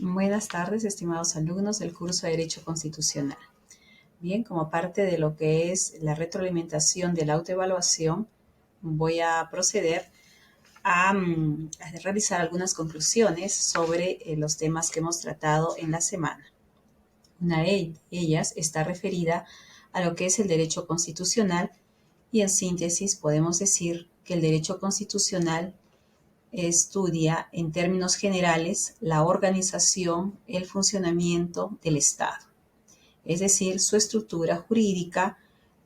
Buenas tardes, estimados alumnos del curso de Derecho Constitucional. Bien, como parte de lo que es la retroalimentación de la autoevaluación, voy a proceder a realizar algunas conclusiones sobre los temas que hemos tratado en la semana. Una de ellas está referida a lo que es el derecho constitucional y en síntesis podemos decir que el derecho constitucional estudia en términos generales la organización, el funcionamiento del Estado, es decir, su estructura jurídica,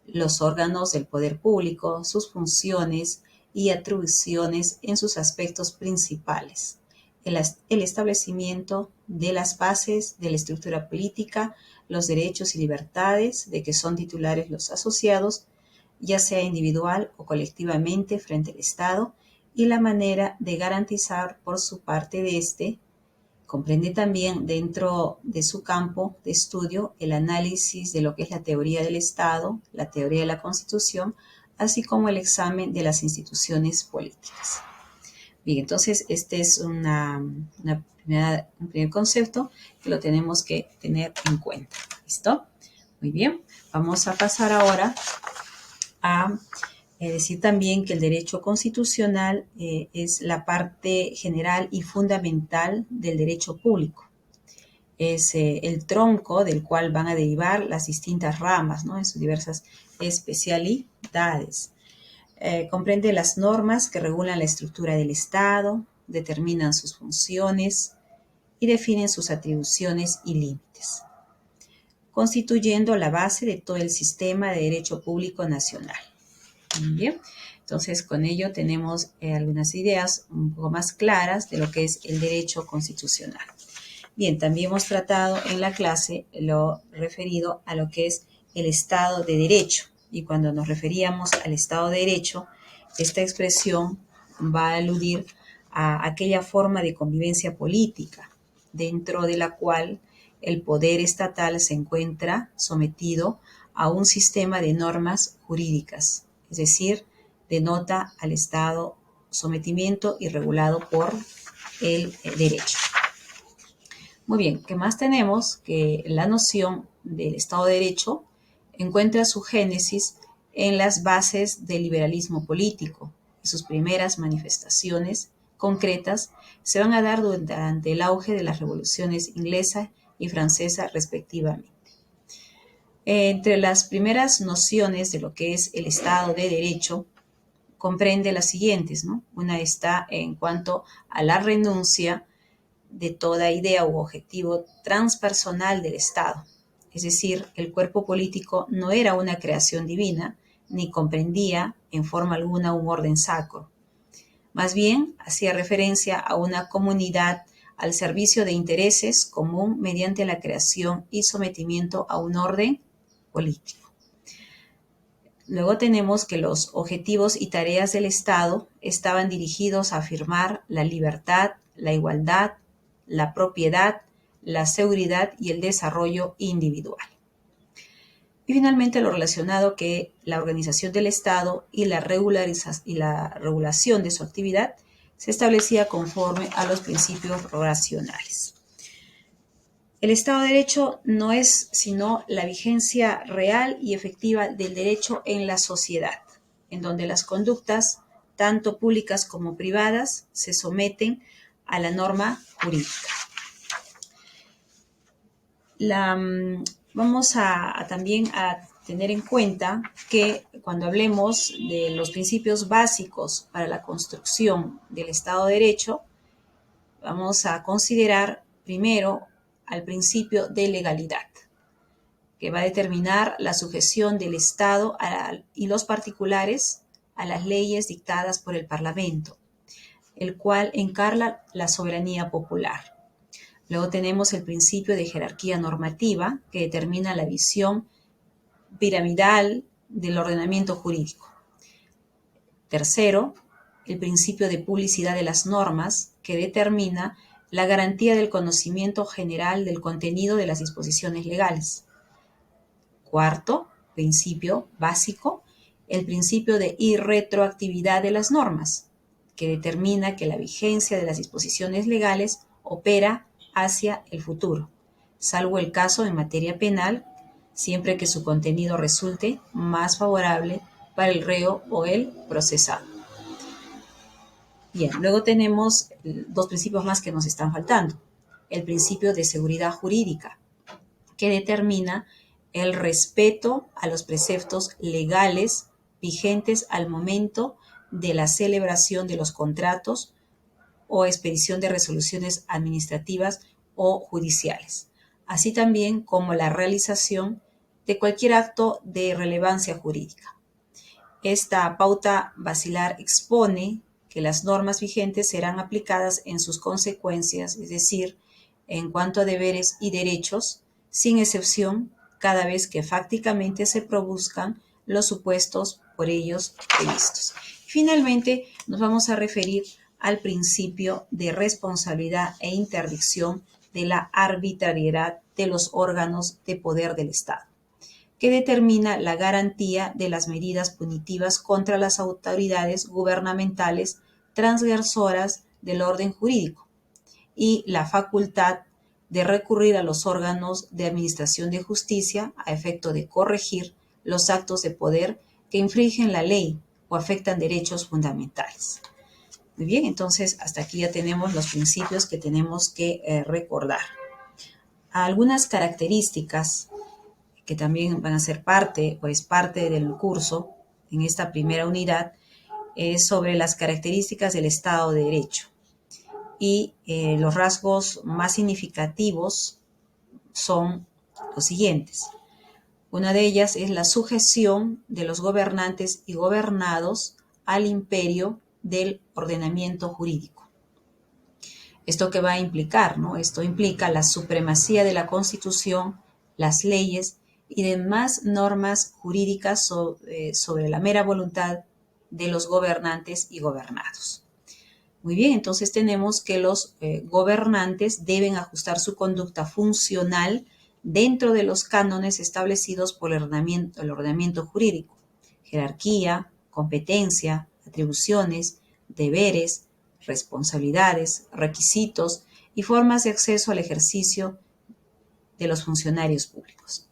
los órganos del poder público, sus funciones y atribuciones en sus aspectos principales, el establecimiento de las bases de la estructura política, los derechos y libertades de que son titulares los asociados, ya sea individual o colectivamente frente al Estado, y la manera de garantizar por su parte de este. Comprende también dentro de su campo de estudio el análisis de lo que es la teoría del Estado, la teoría de la Constitución, así como el examen de las instituciones políticas. Bien, entonces este es un primer concepto que lo tenemos que tener en cuenta. ¿Listo? Muy bien, vamos a pasar ahora a decir también que el derecho constitucional es la parte general y fundamental del derecho público. Es el tronco del cual van a derivar las distintas ramas, ¿no?, en sus diversas especialidades. Comprende las normas que regulan la estructura del Estado, determinan sus funciones y definen sus atribuciones y límites, constituyendo la base de todo el sistema de derecho público nacional. Bien, entonces con ello tenemos algunas ideas un poco más claras de lo que es el derecho constitucional. Bien, también hemos tratado en la clase lo referido a lo que es el Estado de Derecho. Y cuando nos referíamos al Estado de Derecho, esta expresión va a aludir a aquella forma de convivencia política dentro de la cual el poder estatal se encuentra sometido a un sistema de normas jurídicas, es decir, denota al Estado sometimiento y regulado por el derecho. Muy bien, ¿qué más tenemos? Que la noción del Estado de Derecho encuentra su génesis en las bases del liberalismo político y sus primeras manifestaciones concretas se van a dar durante el auge de las revoluciones inglesa y francesa respectivamente. Entre las primeras nociones de lo que es el Estado de Derecho comprende las siguientes, ¿no? Una está en cuanto a la renuncia de toda idea u objetivo transpersonal del Estado. Es decir, el cuerpo político no era una creación divina, ni comprendía en forma alguna un orden sacro. Más bien, hacía referencia a una comunidad al servicio de intereses común mediante la creación y sometimiento a un orden político. Luego tenemos que los objetivos y tareas del Estado estaban dirigidos a afirmar la libertad, la igualdad, la propiedad, la seguridad y el desarrollo individual. Y finalmente lo relacionado que la organización del Estado y la regulación de su actividad se establecía conforme a los principios racionales. El Estado de Derecho no es sino la vigencia real y efectiva del derecho en la sociedad, en donde las conductas, tanto públicas como privadas, se someten a la norma jurídica. Vamos también a tener en cuenta que cuando hablemos de los principios básicos para la construcción del Estado de Derecho, vamos a considerar primero al principio de legalidad, que va a determinar la sujeción del Estado y los particulares a las leyes dictadas por el Parlamento, el cual encarna la soberanía popular. Luego tenemos el principio de jerarquía normativa, que determina la visión piramidal del ordenamiento jurídico. Tercero, el principio de publicidad de las normas, que determina la garantía del conocimiento general del contenido de las disposiciones legales. Cuarto, principio básico, el principio de irretroactividad de las normas, que determina que la vigencia de las disposiciones legales opera hacia el futuro, salvo el caso en materia penal, siempre que su contenido resulte más favorable para el reo o el procesado. Bien, luego tenemos dos principios más que nos están faltando. El principio de seguridad jurídica, que determina el respeto a los preceptos legales vigentes al momento de la celebración de los contratos o expedición de resoluciones administrativas o judiciales, así también como la realización de cualquier acto de relevancia jurídica. Esta pauta basilar expone que las normas vigentes serán aplicadas en sus consecuencias, es decir, en cuanto a deberes y derechos, sin excepción, cada vez que fácticamente se produzcan los supuestos por ellos previstos. Finalmente, nos vamos a referir al principio de responsabilidad e interdicción de la arbitrariedad de los órganos de poder del Estado, que determina la garantía de las medidas punitivas contra las autoridades gubernamentales transgresoras del orden jurídico y la facultad de recurrir a los órganos de administración de justicia a efecto de corregir los actos de poder que infringen la ley o afectan derechos fundamentales. Muy bien, entonces hasta aquí ya tenemos los principios que tenemos que recordar. Algunas características que también van a ser parte o es parte del curso en esta primera unidad es sobre las características del Estado de Derecho. Y los rasgos más significativos son los siguientes. Una de ellas es la sujeción de los gobernantes y gobernados al imperio del ordenamiento jurídico. ¿Esto qué va a implicar, no? Esto implica la supremacía de la Constitución, las leyes y demás normas jurídicas sobre la mera voluntad de los gobernantes y gobernados. Muy bien, entonces tenemos que los gobernantes deben ajustar su conducta funcional dentro de los cánones establecidos por el ordenamiento jurídico, jerarquía, competencia, atribuciones, deberes, responsabilidades, requisitos y formas de acceso al ejercicio de los funcionarios públicos.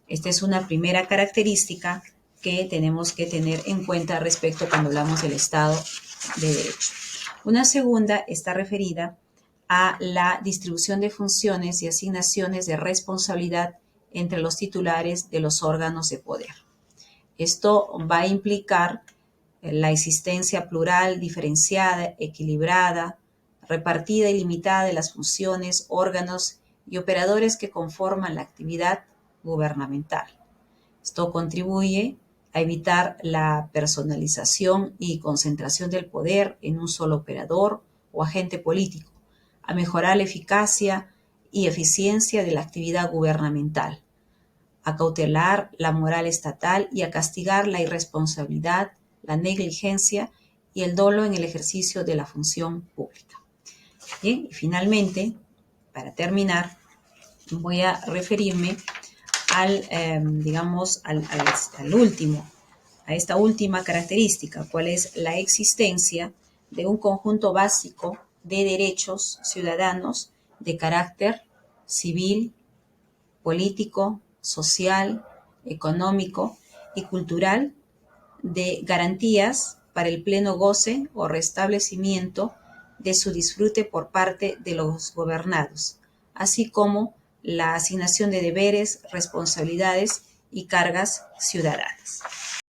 Esta es una primera característica que tenemos que tener en cuenta respecto cuando hablamos del Estado de Derecho. Una segunda está referida a la distribución de funciones y asignaciones de responsabilidad entre los titulares de los órganos de poder. Esto va a implicar la existencia plural, diferenciada, equilibrada, repartida y limitada de las funciones, órganos y operadores que conforman la actividad gubernamental. Esto contribuye a evitar la personalización y concentración del poder en un solo operador o agente político, a mejorar la eficacia y eficiencia de la actividad gubernamental, a cautelar la moral estatal y a castigar la irresponsabilidad, la negligencia y el dolo en el ejercicio de la función pública. Bien, y finalmente, para terminar, voy a referirme a esta última característica, cuál es la existencia de un conjunto básico de derechos ciudadanos de carácter civil, político, social, económico y cultural, de garantías para el pleno goce o restablecimiento de su disfrute por parte de los gobernados, así como la asignación de deberes, responsabilidades y cargas ciudadanas.